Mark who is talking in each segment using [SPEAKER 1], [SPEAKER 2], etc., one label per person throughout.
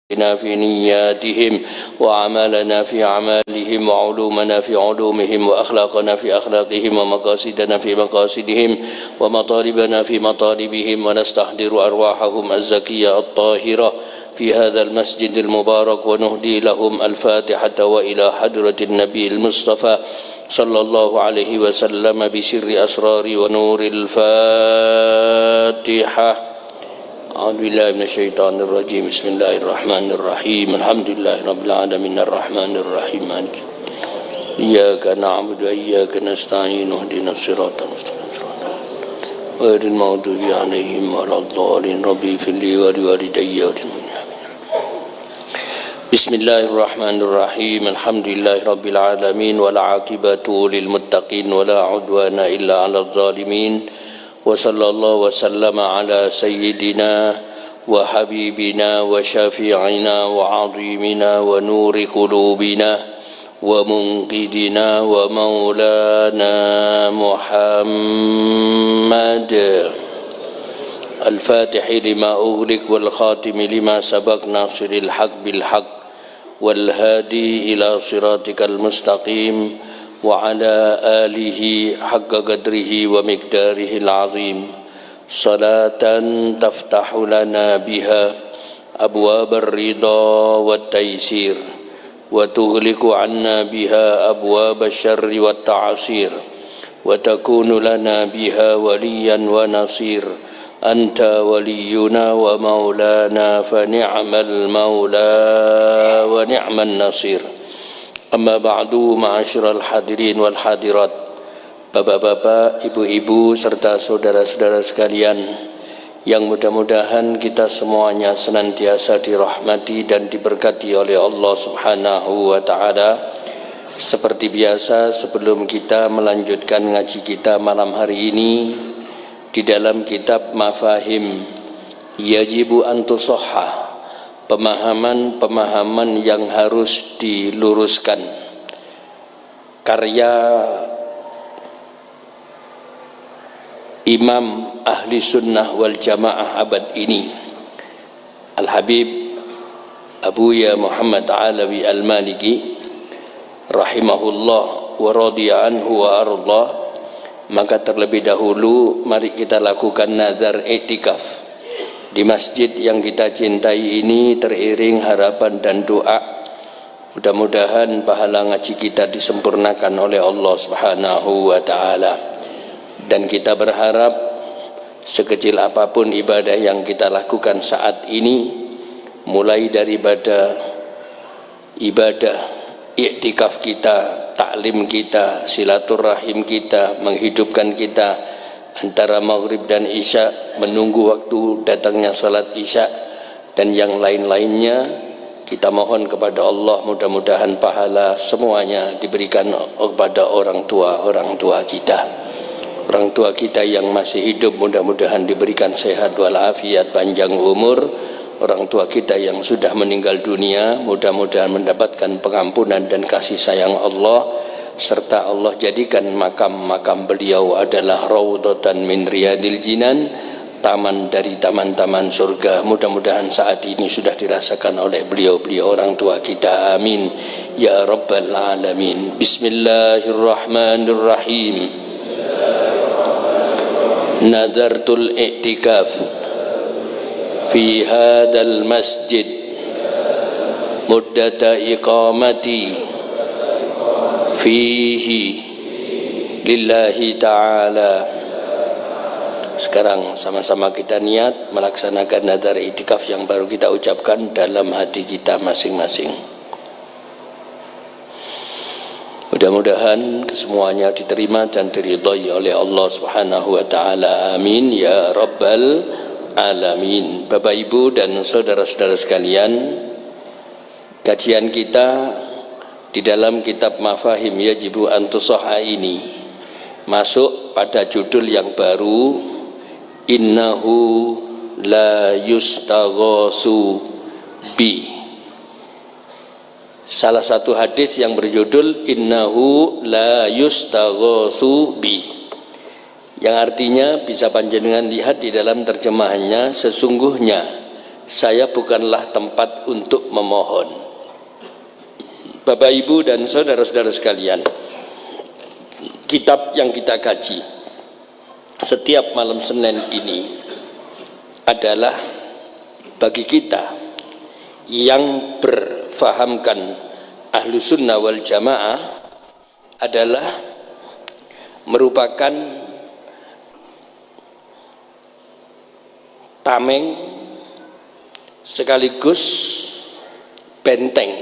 [SPEAKER 1] في نياتهم وأعمالنا في أعمالهم وعلومنا في علومهم وأخلاقنا في أخلاقهم ومقاصدنا في مقاصدهم ومطالبنا في مطالبهم ونستحضر أرواحهم الزكية الطاهرة في هذا المسجد المبارك ونهدي لهم الفاتحة وإلى حضرة النبي المصطفى صلى الله عليه وسلم بسر أسرار ونور الفاتحة. أعوذ بالله من الشيطان الرجيم. بسم الله الرحمن الرحيم. الحمد لله رب العالمين الرحمن الرحيم مالك إياك نعبد وإياك نستعين اهدنا الصراط المستقيم غير المغضوب عليهم ولا الضالين رب اغفر لي ولوالدي وللمؤمنين. بسم الله الرحمن الرحيم. الحمد لله رب العالمين والعاقبة للمتقين ولا عدوان إلا على الظالمين. وصلى الله وسلم على سيدنا وحبيبنا وشفيعنا وعظيمنا ونور قلوبنا ومنقذنا ومولانا محمد الفاتح لما أغلق والخاتم لما سبق ناصر الحق بالحق والهادي إلى صراطك المستقيم وعلى آله حق قدره ومقداره العظيم. صلاة تفتح لنا بها أبواب الرضا والتيسير وتغلق عنا بها أبواب الشر والتعسير وتكون لنا بها وليا ونصير. أنت ولينا ومولانا فنعم المولى ونعم النصير. Amma ba'du ma'asyiral hadirin wal hadirat, bapak-bapak, ibu-ibu serta saudara-saudara sekalian yang mudah-mudahan kita semuanya senantiasa dirahmati dan diberkati oleh Allah Subhanahu wa taala. Seperti biasa, sebelum kita melanjutkan ngaji kita malam hari ini di dalam kitab Mafahim Yajibu an tusahhah, pemahaman-pemahaman yang harus diluruskan, karya Imam Ahli Sunnah wal Jamaah abad ini, Al-Habib Abuya Muhammad Alawi Al-Maliki rahimahullah wa radiya anhu wa ardah. Maka terlebih dahulu mari kita lakukan nazar i'tikaf di masjid yang kita cintai ini, teriring harapan dan doa. Mudah-mudahan pahala ngaji kita disempurnakan oleh Allah Subhanahu wa taala. Dan kita berharap sekecil apapun ibadah yang kita lakukan saat ini, mulai daripada ibadah i'tikaf kita, taklim kita, silaturahim kita, menghidupkan kita antara maghrib dan isya, menunggu waktu datangnya salat isya dan yang lain-lainnya, kita mohon kepada Allah mudah-mudahan pahala semuanya diberikan kepada orang tua kita. Orang tua kita yang masih hidup mudah-mudahan diberikan sehat walafiat, panjang umur. Orang tua kita yang sudah meninggal dunia mudah-mudahan mendapatkan pengampunan dan kasih sayang Allah, serta Allah jadikan makam-makam beliau adalah raudhatan min riyadil jinan, taman dari taman-taman surga. Mudah-mudahan saat ini sudah dirasakan oleh beliau-beliau orang tua kita. Amin ya rabbal alamin. Bismillahirrahmanirrahim. Nadartul i'tikaf fi hadzal masjid muddata iqamati fihi lillahi ta'ala. Sekarang sama-sama kita niat melaksanakan nazar i'tikaf yang baru kita ucapkan dalam hati kita masing-masing. Mudah-mudahan kesemuanya diterima dan diridhai oleh Allah Subhanahu wa taala. Amin ya rabbal alamin. Bapak Ibu dan saudara-saudara sekalian, kajian kita di dalam kitab Mafahim Yajibu an tusahhah ini masuk pada judul yang baru, innahu la yustaghasu bi. Salah satu hadis yang berjudul innahu la yustaghasu bi, yang artinya bisa panjenengan lihat di dalam terjemahannya, sesungguhnya saya bukanlah tempat untuk memohon. Bapak, Ibu, dan saudara-saudara sekalian, kitab yang kita kaji setiap malam Senin ini adalah bagi kita yang berfahamkan ahlu sunnah wal jamaah adalah merupakan tameng sekaligus benteng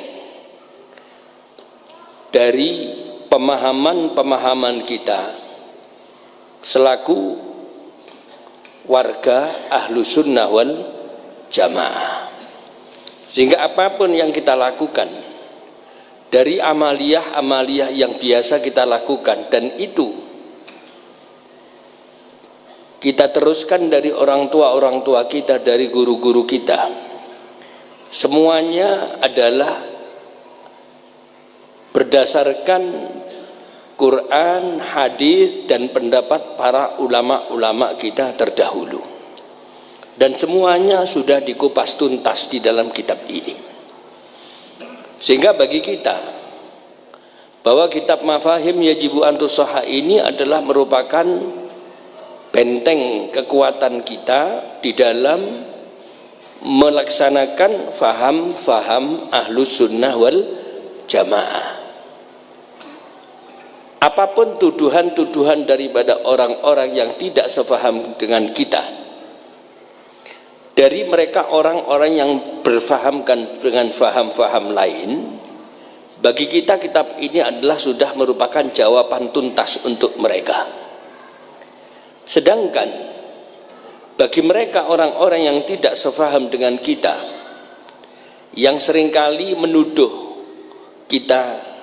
[SPEAKER 1] dari pemahaman-pemahaman kita selaku warga ahlu sunnah wal jamaah, sehingga apapun yang kita lakukan dari amaliyah-amaliyah yang biasa kita lakukan, dan itu kita teruskan dari orang tua kita, dari guru-guru kita, semuanya adalah berdasarkan Quran, hadis, dan pendapat para ulama-ulama kita terdahulu, dan semuanya sudah dikupas tuntas di dalam kitab ini. Sehingga bagi kita bahwa kitab Mafahim Yajibu Antusaha ini adalah merupakan benteng kekuatan kita di dalam melaksanakan faham-faham ahlus sunnah wal jamaah. Apapun tuduhan-tuduhan daripada orang-orang yang tidak sefaham dengan kita, dari mereka orang-orang yang berfahamkan dengan faham-faham lain, bagi kita kitab ini adalah sudah merupakan jawaban tuntas untuk mereka. Sedangkan bagi mereka orang-orang yang tidak sefaham dengan kita, yang seringkali menuduh kita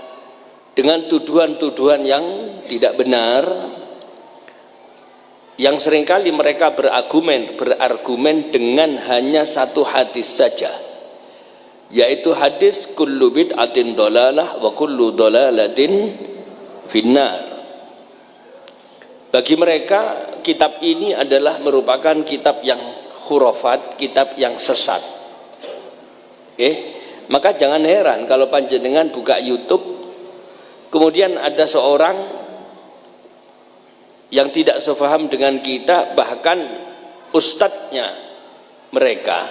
[SPEAKER 1] dengan tuduhan-tuduhan yang tidak benar, yang seringkali mereka berargumen dengan hanya satu hadis saja, yaitu hadis kullu bid'atin dolalah wa kullu dolalatin finnar. Bagi mereka kitab ini adalah merupakan kitab yang khurafat, kitab yang sesat. Maka jangan heran kalau panjenengan buka YouTube, kemudian ada seorang yang tidak sefaham dengan kita, bahkan ustadznya mereka,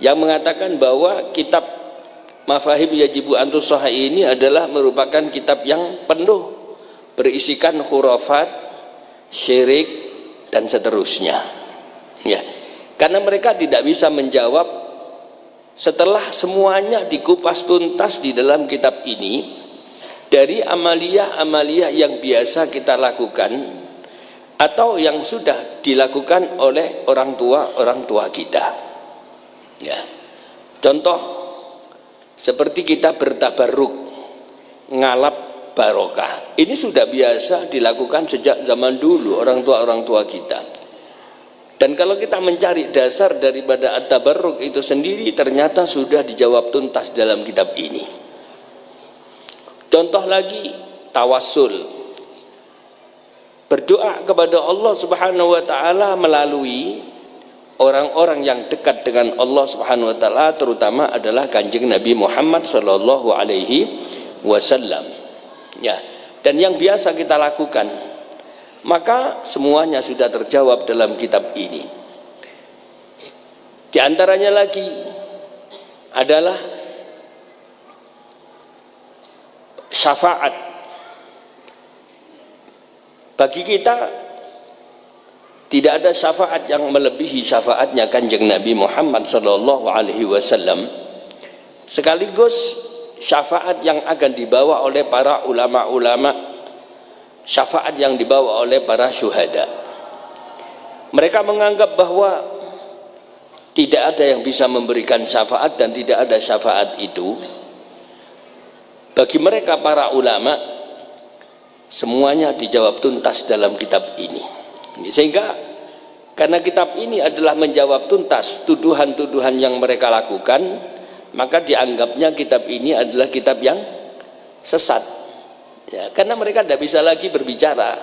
[SPEAKER 1] yang mengatakan bahwa kitab Mafahim Yajibu Antusaha ini adalah merupakan kitab yang penuh berisikan khurafat, syirik, dan seterusnya. Ya, karena mereka tidak bisa menjawab setelah semuanya dikupas tuntas di dalam kitab ini, dari amaliyah-amaliyah yang biasa kita lakukan atau yang sudah dilakukan oleh orang tua kita. Ya, contoh seperti kita bertabarruk, ngalap barokah, ini sudah biasa dilakukan sejak zaman dulu orang tua kita. Dan kalau kita mencari dasar daripada at-tabarruk itu sendiri, ternyata sudah dijawab tuntas dalam kitab ini. Contoh lagi, tawassul, berdoa kepada Allah Subhanahu wa taala melalui orang-orang yang dekat dengan Allah Subhanahu wa taala, terutama adalah Kanjeng Nabi Muhammad sallallahu alaihi wasallam. Ya, dan yang biasa kita lakukan, maka semuanya sudah terjawab dalam kitab ini. Di antaranya lagi adalah syafaat. Bagi kita tidak ada syafaat yang melebihi syafaatnya Kanjeng Nabi Muhammad sallallahu alaihi wasallam, sekaligus syafaat yang akan dibawa oleh para ulama-ulama, syafaat yang dibawa oleh para syuhada. Mereka menganggap bahwa tidak ada yang bisa memberikan syafaat dan tidak ada syafaat itu. Bagi mereka para ulama, semuanya dijawab tuntas dalam kitab ini. Sehingga karena kitab ini adalah menjawab tuntas tuduhan-tuduhan yang mereka lakukan, maka dianggapnya kitab ini adalah kitab yang sesat. Ya, karena mereka tidak bisa lagi berbicara,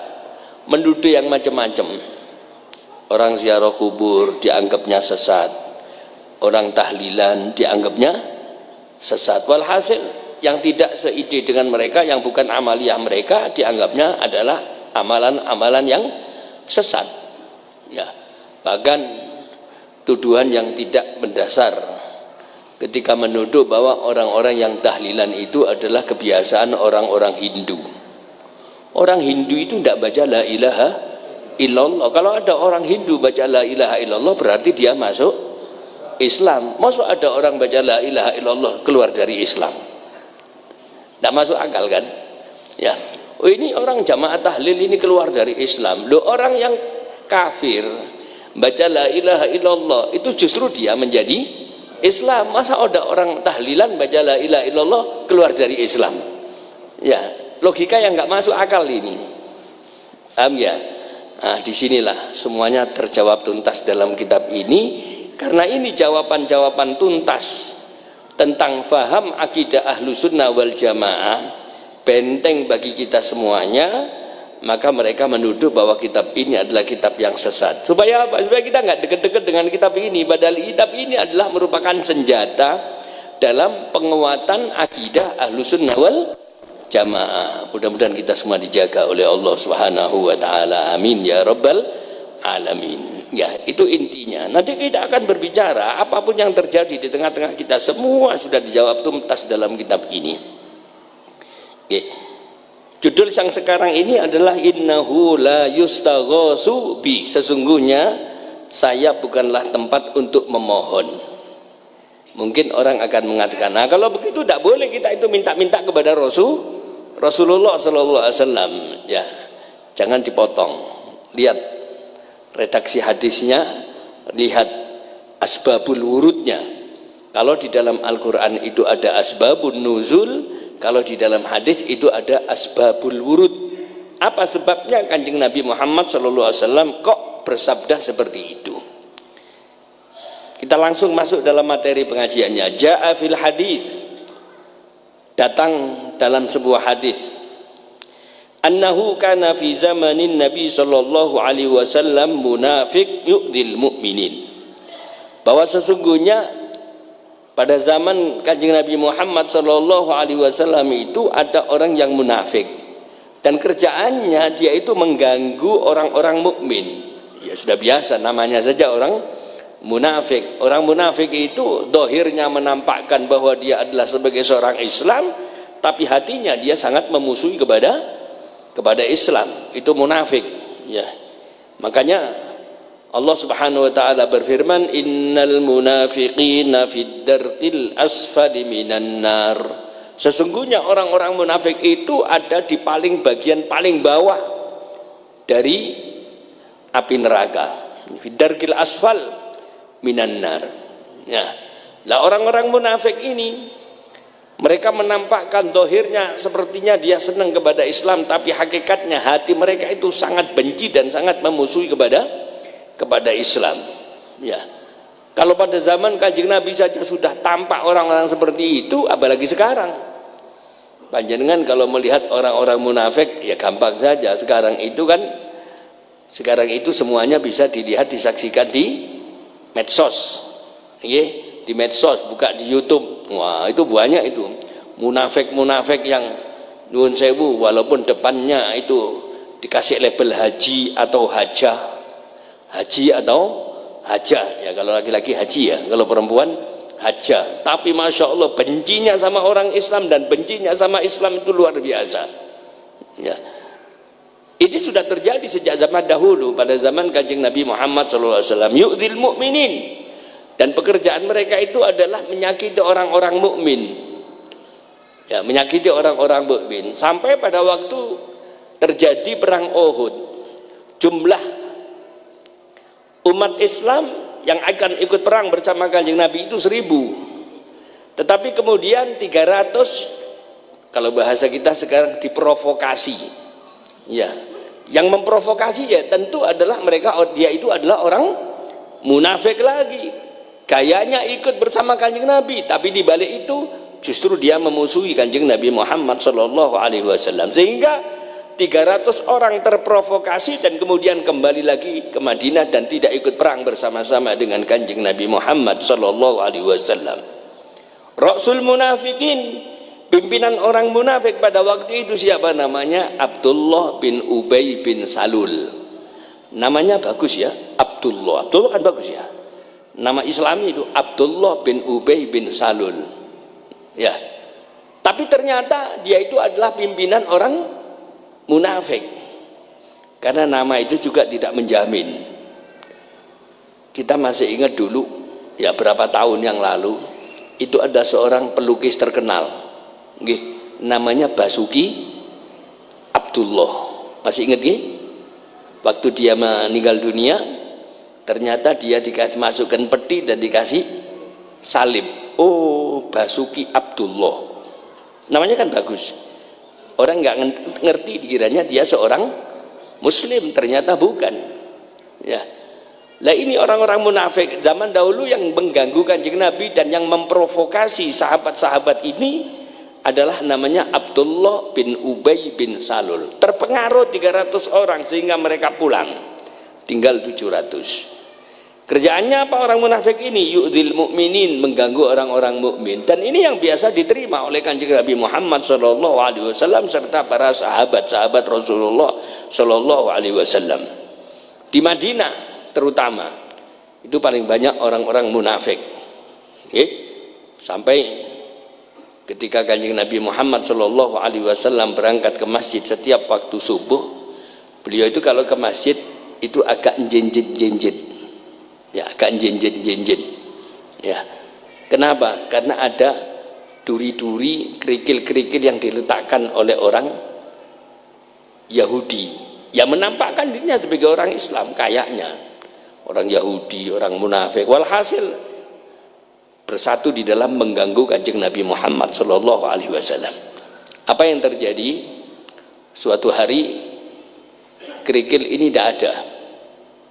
[SPEAKER 1] menuduh yang macam-macam. Orang ziarah kubur dianggapnya sesat, orang tahlilan dianggapnya sesat. Walhasil yang tidak seide dengan mereka, yang bukan amaliyah mereka, dianggapnya adalah amalan-amalan yang sesat. Ya, bahkan tuduhan yang tidak mendasar ketika menuduh bahwa orang-orang yang tahlilan itu adalah kebiasaan orang-orang Hindu. Orang Hindu itu tidak baca la ilaha illallah. Kalau ada orang Hindu baca la ilaha illallah berarti dia masuk Islam. Masuk ada orang baca la ilaha illallah keluar dari Islam? Tidak masuk akal kan? Ya. Oh, ini orang jamaah tahlil ini keluar dari Islam. Loh, orang yang kafir baca la ilaha illallah itu justru dia menjadi Islam. Masa ada orang tahlilan baca la ilaha illallah keluar dari Islam? Ya, logika yang nggak masuk akal ini. Paham ya? Nah, disinilah semuanya terjawab tuntas dalam kitab ini, karena ini jawaban-jawaban tuntas tentang faham akidah ahlu sunnah wal jamaah, benteng bagi kita semuanya. Maka mereka menuduh bahwa kitab ini adalah kitab yang sesat. Supaya apa? Supaya kita nggak deket-deket dengan kitab ini. Padahal kitab ini adalah merupakan senjata dalam penguatan akidah ahlu sunnah wal jamaah. Mudah-mudahan kita semua dijaga oleh Allah Subhanahu wa taala. Amin ya rabbal alamin. Ya, itu intinya. Nanti kita akan berbicara apapun yang terjadi di tengah-tengah kita, semua sudah dijawab tuntas dalam kitab ini. Oke. Judul yang sekarang ini adalah innahu la yustaghatsu bi. Sesungguhnya saya bukanlah tempat untuk memohon. Mungkin orang akan mengatakan, nah kalau begitu tidak boleh kita itu minta-minta kepada Rasulullah sallallahu alaihi wasallam. Ya, jangan dipotong. Lihat redaksi hadisnya, lihat asbabul wurudnya. Kalau di dalam Al-Qur'an itu ada asbabun nuzul, kalau di dalam hadis itu ada asbabul wurud. Apa sebabnya Kanjeng Nabi Muhammad sallallahu alaihi wasallam kok bersabda seperti itu? Kita langsung masuk dalam materi pengajiannya. Ja'a fil hadis, datang dalam sebuah hadis, annahu kana fi zamanin Nabi sallallahu alaihi wasallam munafiq yu'dil mu'minin. Bahwa sesungguhnya pada zaman Kanjeng Nabi Muhammad sallallahu alaihi wasallam itu ada orang yang munafik, dan kerjaannya dia itu mengganggu orang-orang mukmin. Ya sudah biasa, namanya saja orang munafik. Orang munafik itu dohirnya menampakkan bahwa dia adalah sebagai seorang Islam, tapi hatinya dia sangat memusuhi kepada Islam. Itu munafik. Ya, makanya Allah Subhanahu wa taala berfirman, innal munafiqina fid darqil asfali minan nar. Sesungguhnya orang-orang munafik itu ada di bagian paling bawah dari api neraka. Fid darqil asfal minan nar. Ya. Lah orang-orang munafik ini mereka menampakkan dohirnya sepertinya dia senang kepada Islam, tapi hakikatnya hati mereka itu sangat benci dan sangat memusuhi kepada Islam. Ya, kalau pada zaman Kanjeng Nabi saja sudah tampak orang-orang seperti itu, apalagi sekarang. Panjenengan kalau melihat orang-orang munafik ya gampang saja. Sekarang itu semuanya bisa dilihat, disaksikan di medsos. Di medsos, buka di YouTube. Wah, itu banyak itu munafik-munafik yang nuwun sewu, walaupun depannya itu dikasih label haji atau hajah. Haji atau hajah, ya kalau laki-laki haji, ya kalau perempuan hajah. Tapi masya Allah bencinya sama orang Islam dan bencinya sama Islam itu luar biasa. Ya, ini sudah terjadi sejak zaman dahulu, pada zaman Kanjeng Nabi Muhammad SAW. Yu'dil mu'minin, dan pekerjaan mereka itu adalah menyakiti orang-orang mukmin. Ya, menyakiti orang-orang mukmin. Sampai pada waktu terjadi perang Uhud, jumlah umat Islam yang akan ikut perang bersama Kanjeng Nabi itu 1000. Tetapi kemudian 300, kalau bahasa kita sekarang, diprovokasi. Ya, yang memprovokasi ya tentu adalah mereka, dia itu adalah orang munafik lagi. Gayanya ikut bersama Kanjeng Nabi, tapi di balik itu justru dia memusuhi Kanjeng Nabi Muhammad sallallahu alaihi wasallam. Sehingga 300 orang terprovokasi dan kemudian kembali lagi ke Madinah dan tidak ikut perang bersama-sama dengan Kanjeng Nabi Muhammad sallallahu alaihi wasallam. Rasul munafikin, pimpinan orang munafik pada waktu itu siapa namanya? Abdullah bin Ubay bin Salul. Namanya bagus ya, Abdullah. Abdullah kan bagus ya. Nama Islami itu Abdullah bin Ubay bin Salul. Ya. Tapi ternyata dia itu adalah pimpinan orang munafik, karena nama itu juga tidak menjamin. Kita masih ingat dulu ya, berapa tahun yang lalu itu ada seorang pelukis terkenal, namanya Basuki Abdullah. Masih ingat nggih? Waktu dia meninggal dunia, ternyata dia dikasih masukkan peti dan dikasih salib. Oh, Basuki Abdullah, namanya kan bagus. Orang nggak ngerti, dikiranya dia seorang muslim, ternyata bukan. Ya, lah ini orang-orang munafik zaman dahulu yang mengganggu Kanjeng Nabi dan yang memprovokasi sahabat-sahabat ini adalah namanya Abdullah bin Ubay bin Salul. Terpengaruh 300 orang sehingga mereka pulang, tinggal 700. Kerjaannya apa orang munafik ini? Yu'dil mu'minin, mengganggu orang-orang mukmin. Dan ini yang biasa diterima oleh Kanjeng Nabi Muhammad sallallahu alaihi wasallam serta para sahabat-sahabat Rasulullah sallallahu alaihi wasallam. Di Madinah terutama itu paling banyak orang-orang munafik. Sampai ketika Kanjeng Nabi Muhammad sallallahu alaihi wasallam berangkat ke masjid setiap waktu subuh, beliau itu kalau ke masjid itu agak jenjit-jenjit. Ya, agak jenjit-jenjit. Ya. Kenapa? Karena ada duri-duri, kerikil-kerikil yang diletakkan oleh orang Yahudi yang menampakkan dirinya sebagai orang Islam, kayaknya orang Yahudi, orang munafik. Walhasil bersatu di dalam mengganggu Kanjeng Nabi Muhammad sallallahu alaihi wasallam. Apa yang terjadi? Suatu hari kerikil ini tidak ada.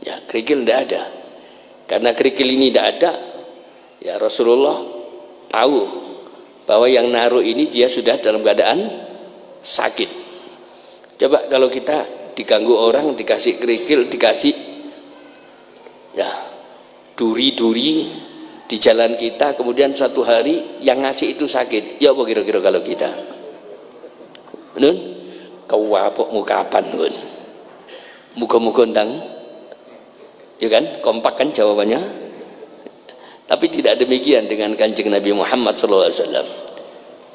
[SPEAKER 1] Ya, kerikil tidak ada. Karena kerikil ini tidak ada, ya Rasulullah tahu bahwa yang naruh ini dia sudah dalam keadaan sakit. Coba kalau kita diganggu orang, dikasih kerikil, dikasih ya duri-duri di jalan kita, kemudian suatu hari yang ngasih itu sakit, ya apa kira-kira kalau kita? Nun, kau apa muka kapan nun? Muka-muka ndang. Ya kan, kompak kan jawabannya. Tapi tidak demikian dengan Kanjeng Nabi Muhammad SAW.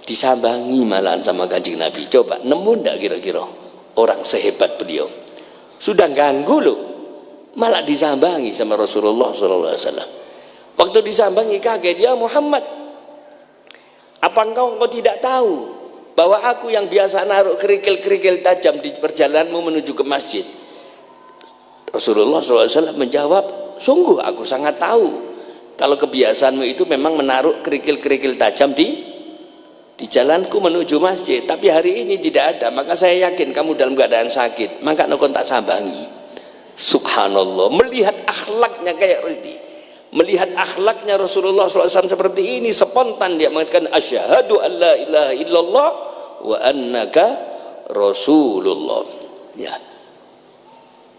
[SPEAKER 1] Disambangi malahan sama Kanjeng Nabi. Coba nemu ndak kira-kira orang sehebat beliau? Sudah ganggu loh, malah disambangi sama Rasulullah SAW. Waktu disambangi kaget, ya Muhammad, apa engkau tidak tahu bahwa aku yang biasa naruh kerikil-kerikil tajam di perjalananmu menuju ke masjid? Rasulullah SAW menjawab, sungguh aku sangat tahu kalau kebiasaanmu itu memang menaruh kerikil-kerikil tajam di jalanku menuju masjid, tapi hari ini tidak ada, maka saya yakin kamu dalam keadaan sakit, maka nukon tak sambangi. Subhanallah, melihat akhlaknya kayak ini, melihat akhlaknya Rasulullah SAW seperti ini, spontan dia mengatakan asyhadu an la ilaha illallah wa annaka Rasulullah. Ya,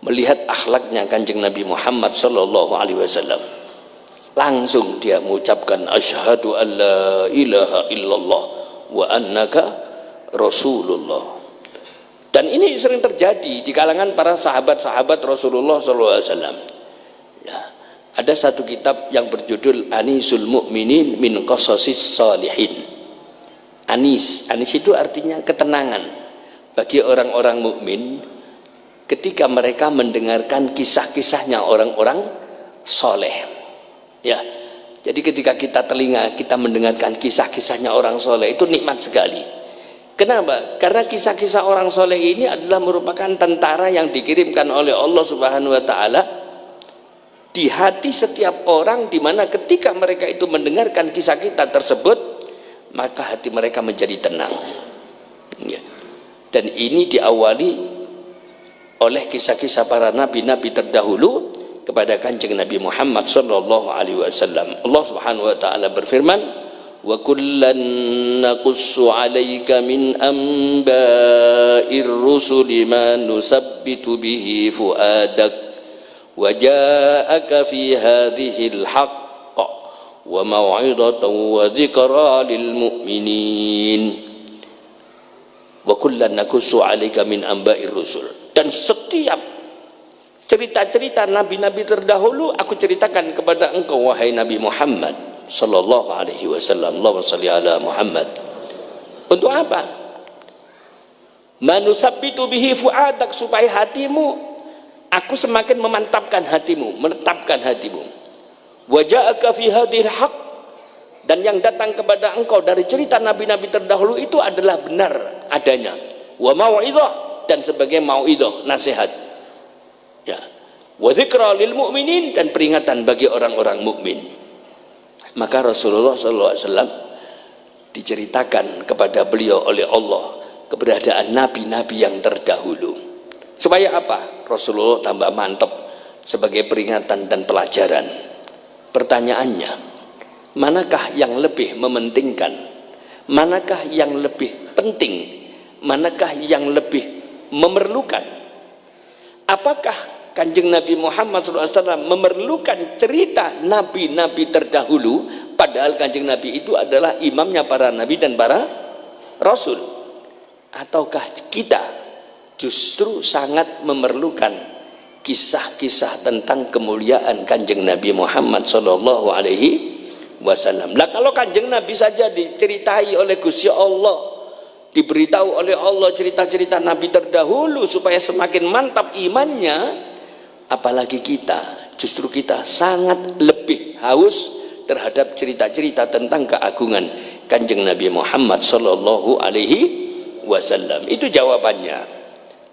[SPEAKER 1] melihat akhlaknya Kanjeng Nabi Muhammad sallallahu alaihi wasallam, langsung dia mengucapkan asyhadu an la ilaha illallah wa annaka Rasulullah. Dan ini sering terjadi di kalangan para sahabat-sahabat Rasulullah sallallahu alaihi wasallam. Ya, ada satu kitab yang berjudul Anisul Mu'minin min Qasasis Shalihin. Anis itu artinya ketenangan bagi orang-orang mukmin ketika mereka mendengarkan kisah-kisahnya orang-orang soleh. Ya, jadi ketika kita telinga, kita mendengarkan kisah-kisahnya orang soleh, itu nikmat sekali. Kenapa? Karena kisah-kisah orang soleh ini adalah merupakan tentara yang dikirimkan oleh Allah Subhanahu Wa Taala di hati setiap orang, di mana ketika mereka itu mendengarkan kisah kita tersebut, maka hati mereka menjadi tenang. Ya. Dan ini diawali oleh kisah-kisah para nabi-nabi terdahulu kepada Kanjeng Nabi Muhammad sallallahu alaihi wasallam. Allah Subhanahu wa taala berfirman, wa kullan naqussu 'alaika min amba'ir rusuli ma nusabbitu bihi fuadak wa ja'aka fi hadhil haqq wa mau'izatan wa dzikra lil mu'minin. Wa kullan naqussu 'alaika min amba'ir rusul, dan setiap cerita-cerita nabi-nabi terdahulu aku ceritakan kepada engkau wahai Nabi Muhammad sallallahu alaihi wasallam. Allahumma shalli ala Muhammad. Untuk apa? Manusabbitu bihi fuadak, supaya hatimu, aku semakin memantapkan hatimu, menetapkan hatimu. Wa ja'aka fi hadhil haqq, dan yang datang kepada engkau dari cerita nabi-nabi terdahulu itu adalah benar adanya. Wa mau'izah, dan sebagai mau'izah, nasihat. Ya. Wa dzikra lil mu'minin, dan peringatan bagi orang-orang mukmin. Maka Rasulullah SAW diceritakan kepada beliau oleh Allah keberadaan nabi-nabi yang terdahulu. Supaya apa? Rasulullah tambah mantap sebagai peringatan dan pelajaran. Pertanyaannya, manakah yang lebih mementingkan? Manakah yang lebih penting? Manakah yang lebih memerlukan? Apakah Kanjeng Nabi Muhammad SAW memerlukan cerita nabi-nabi terdahulu, padahal Kanjeng Nabi itu adalah imamnya para nabi dan para rasul? Ataukah kita justru sangat memerlukan kisah-kisah tentang kemuliaan Kanjeng Nabi Muhammad SAW? Lah kalau Kanjeng Nabi saja diceritai oleh Gusti Allah, diberitahu oleh Allah cerita-cerita nabi terdahulu supaya semakin mantap imannya, apalagi kita, justru kita sangat lebih haus terhadap cerita-cerita tentang keagungan Kanjeng Nabi Muhammad sallallahu alaihi wasallam. Itu jawabannya.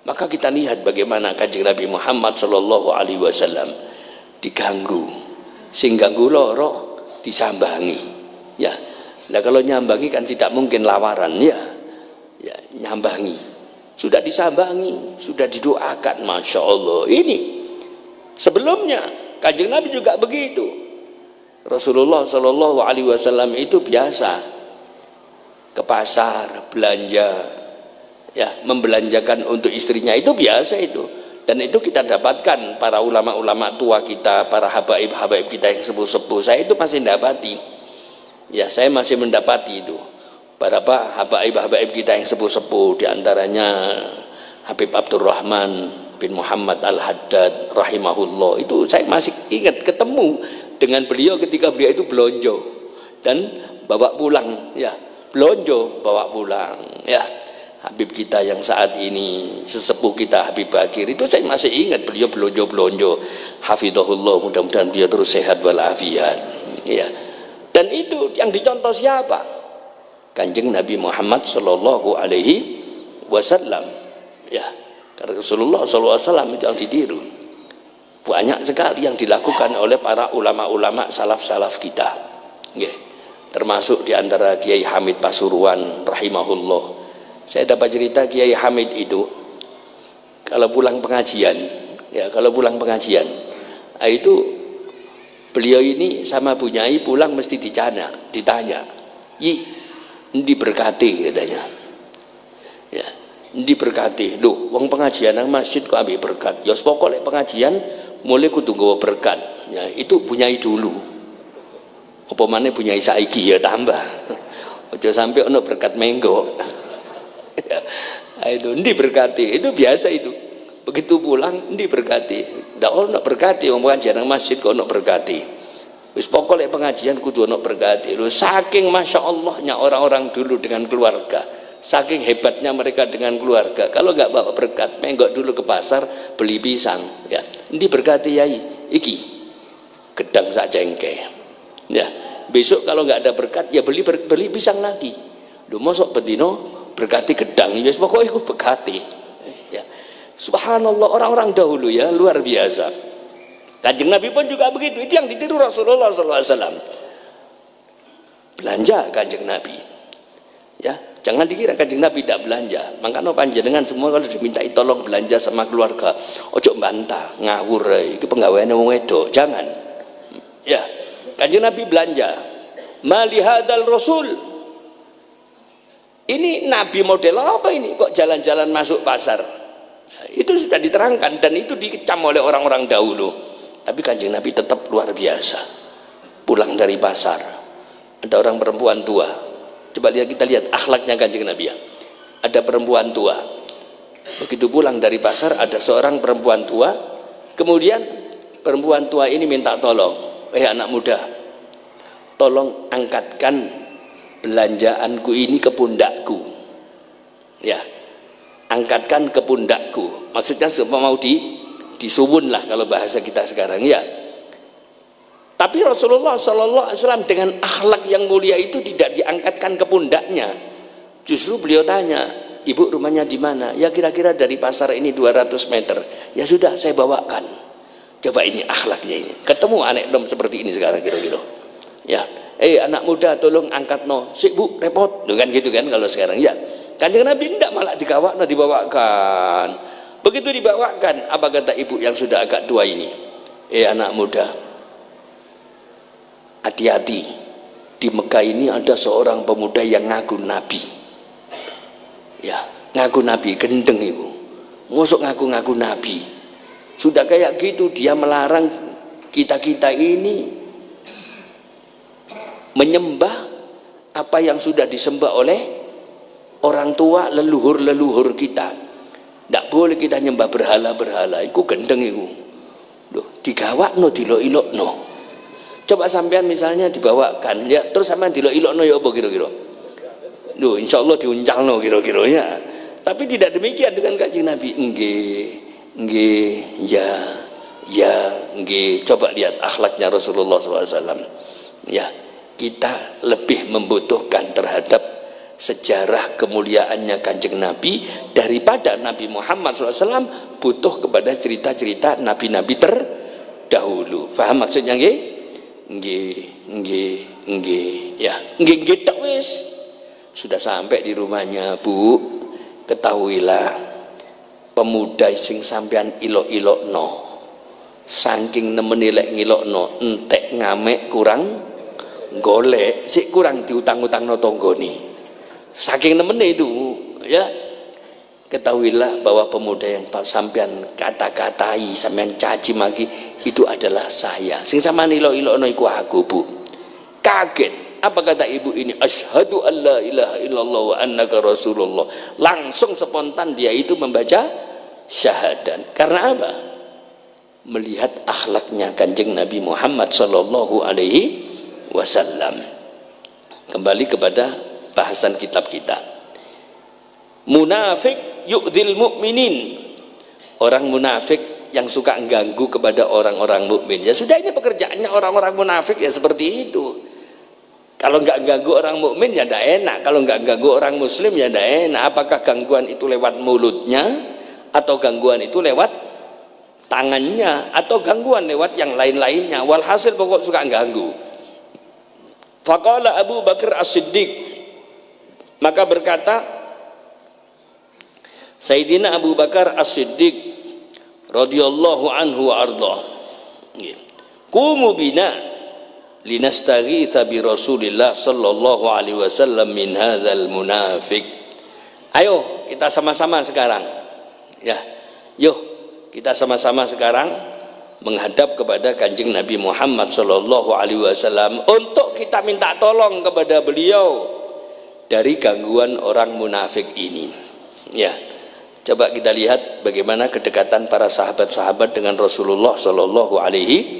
[SPEAKER 1] Maka kita lihat bagaimana Kanjeng Nabi Muhammad sallallahu alaihi wasallam diganggu, sing ganggu loro disambangi. Ya. Nah kalau nyambangi kan tidak mungkin lawaran, ya. Ya, nyambangi. Sudah disambangi, sudah didoakan, Masya Allah. Ini sebelumnya Kanjeng Nabi juga begitu. Rasulullah Shallallahu Alaihi Wasallam itu biasa ke pasar belanja, ya, membelanjakan untuk istrinya, itu biasa itu. Dan itu kita dapatkan para ulama-ulama tua kita, para habaib-habaib kita yang sepuh-sepuh. Saya itu masih mendapati, ya, saya masih mendapati itu. Para habaib-habaib kita yang sepuh-sepuh, diantaranya Habib Abdurrahman bin Muhammad Al-Haddad rahimahullah, itu saya masih ingat ketemu dengan beliau ketika beliau itu belonjo dan bawa pulang, ya, belonjo bawa pulang, ya. Habib kita yang saat ini sesepuh kita Habib Bakir, itu saya masih ingat beliau belonjo hafizahullah, mudah-mudahan beliau terus sehat walafiat, ya. Dan itu yang dicontoh siapa? Kanjeng Nabi Muhammad Sallallahu Alaihi Wasallam, ya. Karena Rasulullah SAW itu yang ditiru. Banyak sekali yang dilakukan oleh para ulama-ulama salaf-salaf kita, ya. Termasuk diantara Kiai Hamid Pasuruan rahimahullah. Saya dapat cerita Kiai Hamid itu kalau pulang pengajian, ya, kalau pulang pengajian, itu beliau ini sama Bu Nyai pulang mesti ditanya, diberkati katanya, ya, diberkati. Loh, wong pengajian nang masjid kok ambil berkat? Ya pokoknya pengajian mulai kudu nggawa berkat, ya, itu Bu Nyai dulu. Apa maneh Bu Nyai saiki ya tambah. Aja sampai ono berkat menggo. Ya, itu diberkati, itu biasa itu. Begitu pulang diberkati. Ndak ono berkati wong pengajian nang masjid kok ono berkati. Wis pokoknya pengajian kudu ono berkati. Lho, saking Masya Allahnya orang-orang dulu dengan keluarga, saking hebatnya mereka dengan keluarga, kalau nggak bawa berkat, menggok dulu ke pasar beli pisang, ya, ini berkati yai, iki gedang sak jengke, ya. Besok kalau nggak ada berkat, ya beli pisang lagi. Lho, mosok bedino berkati gedang, ya pokoknya aku berkati, ya. Subhanallah, orang-orang dahulu, ya, luar biasa. Kanjeng Nabi pun juga begitu. Itu yang ditiru Rasulullah SAW. Belanja Kanjeng Nabi, ya, jangan dikira Kanjeng Nabi tidak belanja. Makanya panjenengan semua kalau dimintai tolong belanja sama keluarga, ojo bantah ngawur, itu penggaweane wong wedok, jangan, ya. Kanjeng Nabi belanja, mali hadzal rasul, ini nabi model apa ini kok jalan-jalan masuk pasar? Itu sudah diterangkan dan itu dikecam oleh orang-orang dahulu. Tapi Kanjeng Nabi tetap luar biasa. Pulang dari pasar, ada orang perempuan tua. Coba kita lihat akhlaknya Kanjeng Nabi ya. Ada perempuan tua. Begitu pulang dari pasar, ada seorang perempuan tua. Kemudian perempuan tua ini minta tolong, anak muda, tolong angkatkan belanjaanku ini ke pundakku. Ya, angkatkan ke pundakku. Maksudnya mau disuwun lah kalau bahasa kita sekarang ya. Tapi Rasulullah SAW dengan akhlak yang mulia itu tidak diangkatkan ke pundaknya. Justru beliau tanya, ibu rumahnya di mana? Ya kira-kira dari pasar ini 200 meter. Ya sudah, saya bawakan. Coba ini akhlaknya ini. Ketemu anak dom seperti ini sekarang kira-kira. Ya, anak muda tolong angkat no. Sik bu, repot. Kan gitu kan kalau sekarang ya. Kanjeng Nabi tidak malah dibawakan. Begitu dibawakan, apa kata ibu yang sudah agak tua ini? Anak muda, hati-hati. Di Mekah ini ada seorang pemuda yang ngaku nabi. Ya, ngaku nabi, gendeng ibu. Mosok ngaku-ngaku nabi. Sudah kayak gitu dia melarang kita-kita ini menyembah apa yang sudah disembah oleh orang tua leluhur-leluhur kita. Tidak boleh kita nyembah berhala-berhala. Iku gendeng iku. Digawakno dilok-ilokno. Coba sampean misalnya dibawakan ya, terus sampean dilok-ilokno ya apa kira-kira? Insyaallah diuncalno kira-kira ya. Tapi tidak demikian dengan Kanjeng Nabi. Nggih, ya, nggih. Coba lihat akhlaknya Rasulullah SAW. Ya, kita lebih membutuhkan terhadap sejarah kemuliaannya Kanjeng Nabi daripada Nabi Muhammad SAW butuh kepada cerita-cerita nabi-nabi terdahulu. Faham maksudnya nggih? Nggih. Ya, nggih tok wis. Sudah sampai di rumahnya, Bu. Ketahuilah pemuda sing sampean ilok-ilokno saking nemeni lek ngilokno entek ngamek kurang golek sik kurang diutang-utangno tanggane saking nemene itu ya. Ketahuilah bahwa pemuda yang sampean kata-katai sampean caci maki itu adalah saya sing sampean ilok-ilokno iku aku, Bu. Kaget. Apa kata ibu ini? Asyhadu an la ilaha illallah wa annaka rasulullah. Langsung spontan dia itu membaca syahadat. Karena apa? Melihat akhlaknya Kanjeng Nabi Muhammad sallallahu alaihi wasallam. Kembali kepada bahasan kitab kita. Munafik yu'dil mu'minin. Orang munafik yang suka mengganggu kepada orang-orang mukmin. Ya sudah, ini pekerjaannya orang-orang munafik ya seperti itu. Kalau nggak ganggu orang mukmin ya tidak enak. Kalau nggak ganggu orang muslim ya tidak enak. Apakah gangguan itu lewat mulutnya, atau gangguan itu lewat tangannya, atau gangguan lewat yang lain-lainnya? Walhasil pokok suka ganggu. Faqala Abu Bakar As-Siddiq, maka berkata Sayyidina Abu Bakar As-Siddiq radhiyallahu anhu wa ardhah, qumu bina linastaghitha bi Rasulillah sallallahu alaihi wasallam min hadzal munafiq. Ayo kita sama-sama sekarang ya, yuk kita sama-sama sekarang menghadap kepada Kanjeng Nabi Muhammad sallallahu alaihi wasallam untuk kita minta tolong kepada beliau dari gangguan orang munafik ini. Ya, coba kita lihat bagaimana kedekatan para sahabat-sahabat dengan Rasulullah sallallahu alaihi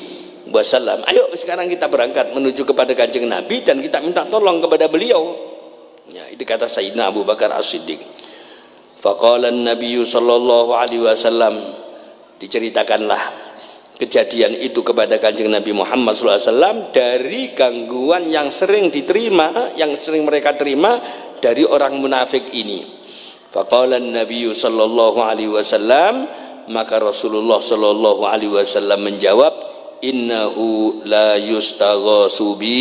[SPEAKER 1] wasallam. Ayo sekarang kita berangkat menuju kepada Kanjeng Nabi dan kita minta tolong kepada beliau. Ya, itu kata Sayyidina Abu Bakar As-Siddiq. Faqala an-nabiy sallallahu alaihi wasallam, diceritakanlah kejadian itu kepada Kanjeng Nabi Muhammad sallallahu alaihi wasallam dari gangguan yang sering diterima, yang sering mereka terima dari orang munafik ini. Faqala an-nabiy sallallahu alaihi wasallam, maka Rasulullah sallallahu alaihi wasallam menjawab, innahu la yustaghasu bi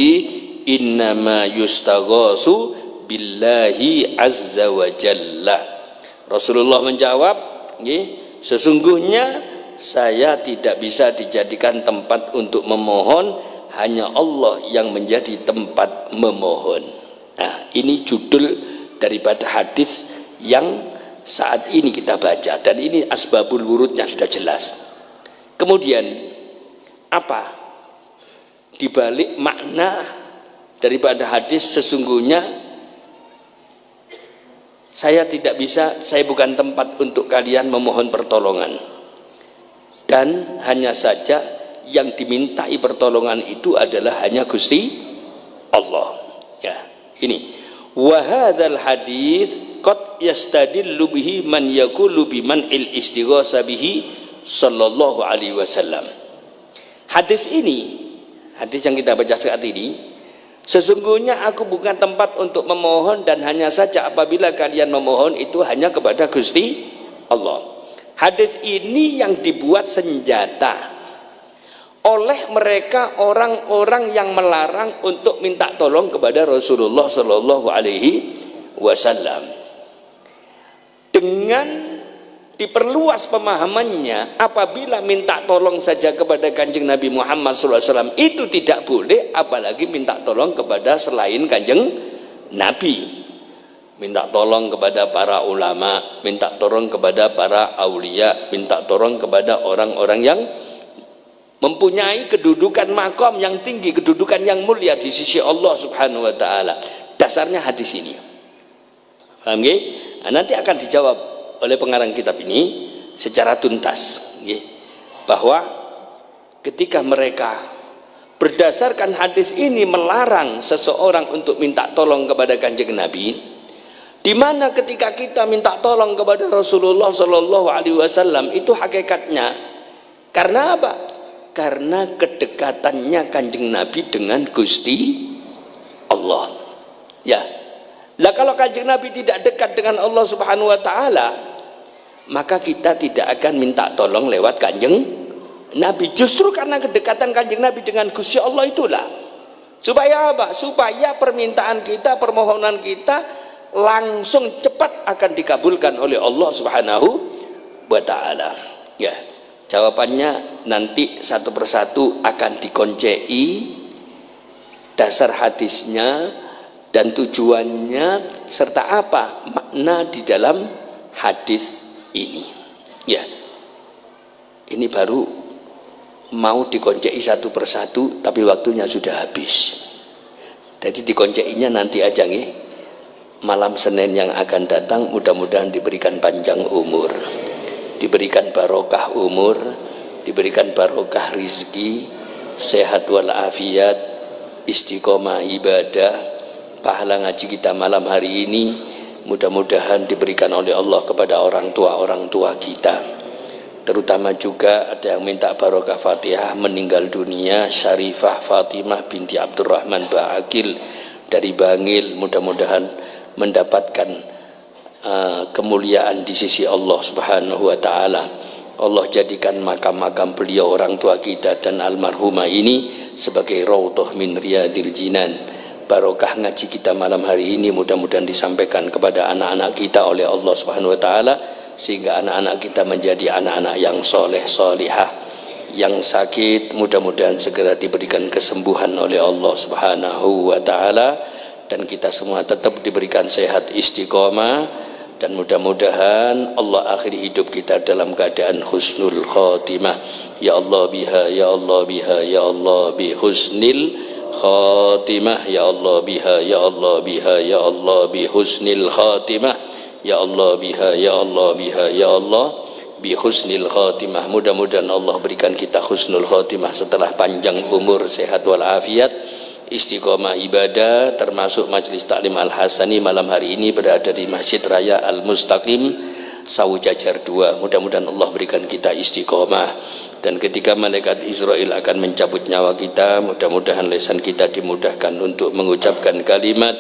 [SPEAKER 1] innama yustaghasu billahi azza wa jalla. Rasulullah menjawab, sesungguhnya saya tidak bisa dijadikan tempat untuk memohon, hanya Allah yang menjadi tempat memohon. Nah, ini judul daripada hadis yang saat ini kita baca, dan ini asbabul wurudnya sudah jelas. Kemudian apa dibalik makna daripada hadis? Sesungguhnya saya bukan tempat untuk kalian memohon pertolongan, dan hanya saja yang dimintai pertolongan itu adalah hanya Gusti Allah. Ya, ini wa hadzal hadits qad yastadillu bihi man yaqulu biman il istighasa bihi sallallahu alaihi wasallam. Hadis ini, hadis yang kita baca saat ini, sesungguhnya aku bukan tempat untuk memohon, dan hanya saja apabila kalian memohon itu hanya kepada Gusti Allah. Hadis ini yang dibuat senjata oleh mereka orang-orang yang melarang untuk minta tolong kepada Rasulullah Shallallahu Alaihi Wasallam. Dengan diperluas pemahamannya, apabila minta tolong saja kepada Kanjeng Nabi Muhammad SAW itu tidak boleh, apalagi minta tolong kepada selain Kanjeng Nabi. Minta tolong kepada para ulama, minta tolong kepada para aulia, minta tolong kepada orang-orang yang mempunyai kedudukan makom yang tinggi, kedudukan yang mulia di sisi Allah Subhanahu wa taala. Dasarnya hadis ini. Paham nggih? Nah, nanti akan dijawab oleh pengarang kitab ini secara tuntas, nggih. Bahwa ketika mereka berdasarkan hadis ini melarang seseorang untuk minta tolong kepada Kanjeng Nabi, di mana ketika kita minta tolong kepada Rasulullah Shallallahu Alaihi Wasallam itu hakikatnya karena apa? Karena kedekatannya Kanjeng Nabi dengan Gusti Allah. Ya. Lah kalau Kanjeng Nabi tidak dekat dengan Allah Subhanahu wa taala, maka kita tidak akan minta tolong lewat Kanjeng Nabi. Justru karena kedekatan Kanjeng Nabi dengan Gusti Allah itulah. Supaya apa? Supaya permintaan kita, permohonan kita langsung cepat akan dikabulkan oleh Allah Subhanahu wa taala. Ya. Jawabannya nanti satu persatu akan dikoncei dasar hadisnya dan tujuannya serta apa makna di dalam hadis ini. Ya, ini baru mau dikoncei satu persatu, tapi waktunya sudah habis. Jadi dikonceinya nanti aja nih, malam Senin yang akan datang. Mudah-mudahan diberikan panjang umur, diberikan barokah umur, diberikan barokah rizki, sehat walafiat, istiqomah ibadah. Pahala ngaji kita malam hari ini mudah-mudahan diberikan oleh Allah kepada orang tua kita. Terutama juga ada yang minta barokah Fatihah, meninggal dunia Syarifah Fatimah binti Abdurrahman Ba'akil dari Bangil, mudah-mudahan mendapatkan kemuliaan di sisi Allah Subhanahu wa taala. Allah jadikan makam-makam beliau orang tua kita dan almarhumah ini sebagai raudhah min riyadil jinan. Barokah ngaji kita malam hari ini mudah-mudahan disampaikan kepada anak-anak kita oleh Allah Subhanahu wa taala, sehingga anak-anak kita menjadi anak-anak yang soleh solihah. Yang sakit mudah-mudahan segera diberikan kesembuhan oleh Allah Subhanahu wa taala, dan kita semua tetap diberikan sehat istiqomah. Dan mudah-mudahan Allah akhiri hidup kita dalam keadaan husnul khotimah. Ya Allah biha, ya Allah biha, ya Allah bi husnil khotimah. Ya Allah biha, ya Allah biha, ya Allah bi husnil khotimah. Ya Allah biha, ya Allah biha, ya Allah bi husnil khotimah. Mudah-mudahan Allah berikan kita husnul khotimah setelah panjang umur, sehat walafiat, istiqomah ibadah, termasuk Majelis Taklim Al-Hasani malam hari ini berada di Masjid Raya Al-Mustaqim Sawu Jajar 2. Mudah-mudahan Allah berikan kita istiqomah, dan ketika malaikat Israel akan mencabut nyawa kita, mudah-mudahan lisan kita dimudahkan untuk mengucapkan kalimat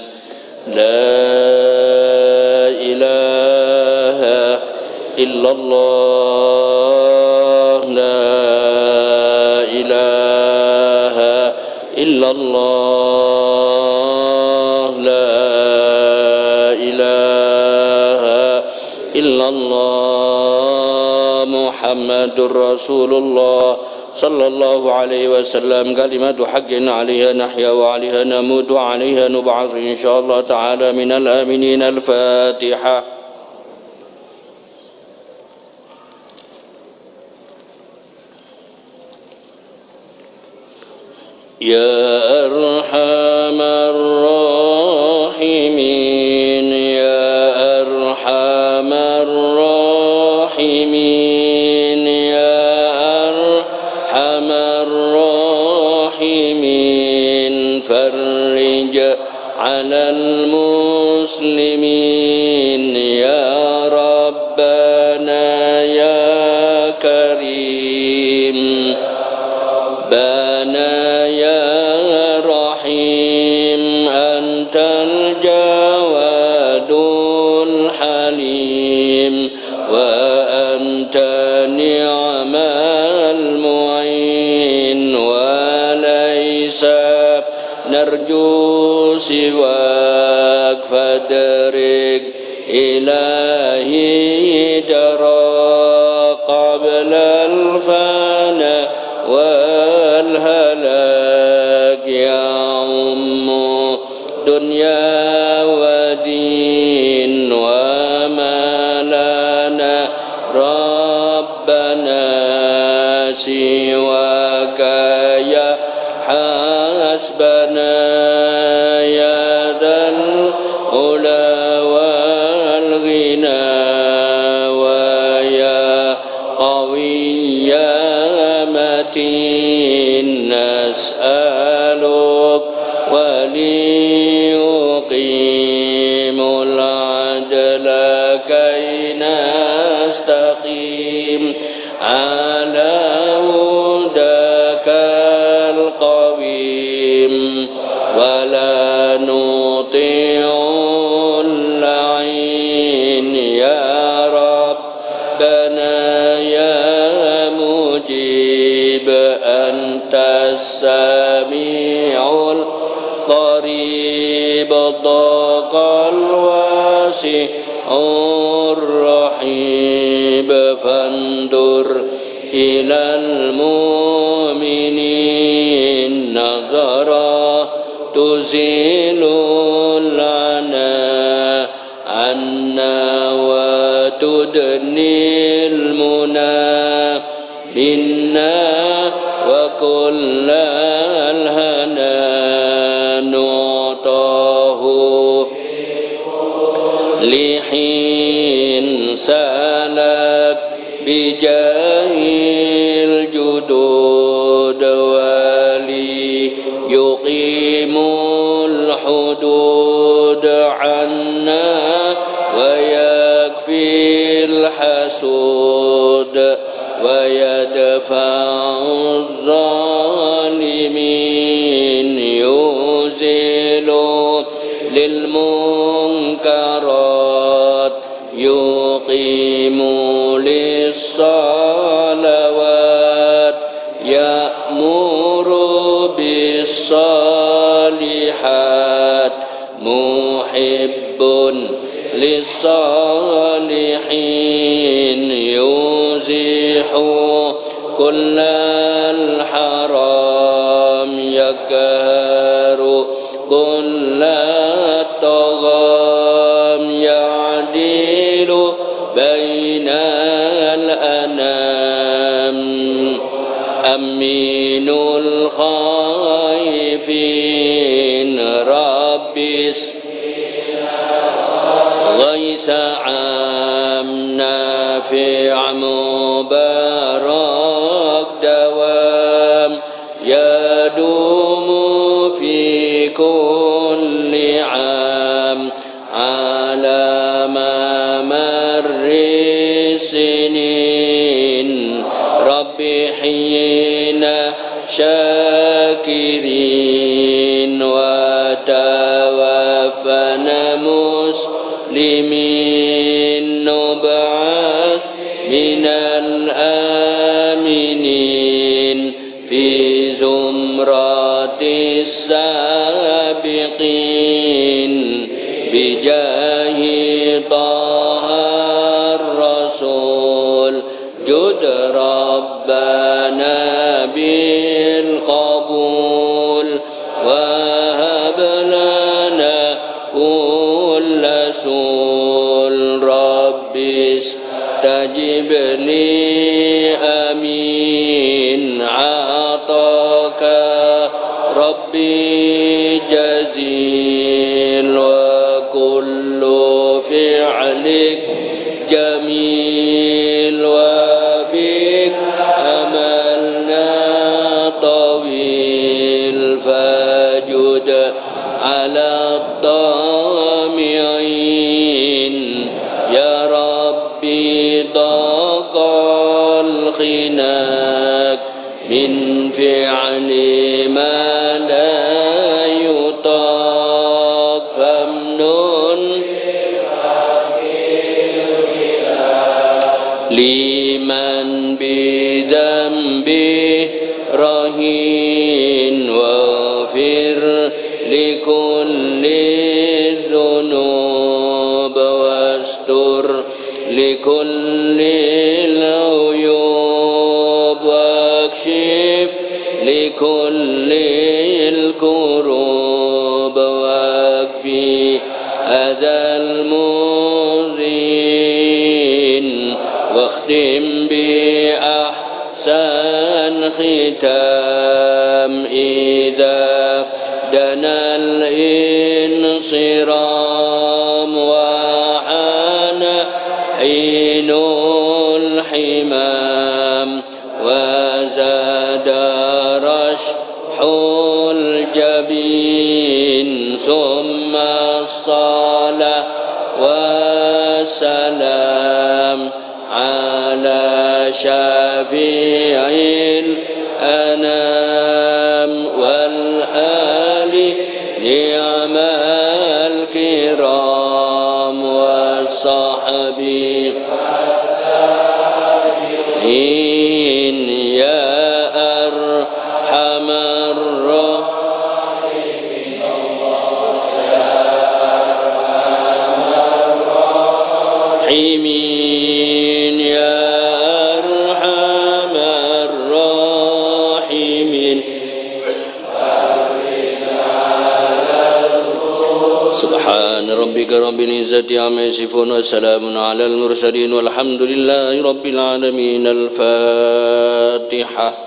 [SPEAKER 1] La ilaha illallah, La ilaha illallah, la ilaha illallah, Muhammadur Rasulullah صلى الله عليه وسلم كلمة حق عليها نحيا وعليها نموت وعليها نبعث إن شاء الله تعالى من الآمنين. الفاتحة. يا أرحم الراحمين يا أرحم الراحمين يا أرحم الراحمين فرج على المسلمين يا ربنا يا كريم بنا يا رحيم أنت الجواد الحليم وأنت نعم المعين وليس نرجو سواك فادرك إلهي درا قبل الفناء والهلاك يعم دنيا ودين وما لنا ربنا سواك يا حسبنا يا ذا العلا والغنى ويا قوي يا متين نسألك وليقيم العدل كي نستقيم على هداك القويم ولا نطيع اللعين يا ربنا يا مجيب أنت السميع القريب الضاق الواسع الرحيب فانظر إلى المؤمنين نظرا تزيل العناء عنا وتدني المنى منا وكل الهنا نعطاه لحين سالك بجاه الجدود ولي يقيم الحدود عنا ويكفي الحسود ويدفع الظالمين يزيل للمنكرات يقيم للصلوات يأمر بالصالحات محب للصالحين يزيح كل الحرام يقهر كل الطغام يعدل بين الأنام أمين الخائفين ربي غيث عام نافع مبارك دوام يدوم في كل عام على ممر السنين ربي حين شاكرين وتوفنا مسلمين نبعث من الآمنين في زمرة السابقين بجاه طه الرسول جد ربنا rasul rabbis tajib li amin ataka rabbi jazil wa kullu fi'lik jamil wa fik amalna tawil fajud ala tami'in ya rabbi taqal khinak min fi'li ma la yutaq famnun liman bidambi rahin wafir likulli dhunub wastur likulli uyub wakshif likulli kurub wakfi adal mudhin واختم بأحسن ختام إذا دنا الانصرام وحان حين الحمام وزاد رشح الجبين ثم الصلاة والسلام على شفيع الأنام والآل نعم الكرام والصحب إن يا أرحم الراحمين يا أرحم الراحمين سبحان ربك رب العزة عما يصفون وسلام على المرسلين والحمد لله رب العالمين. الفاتحة.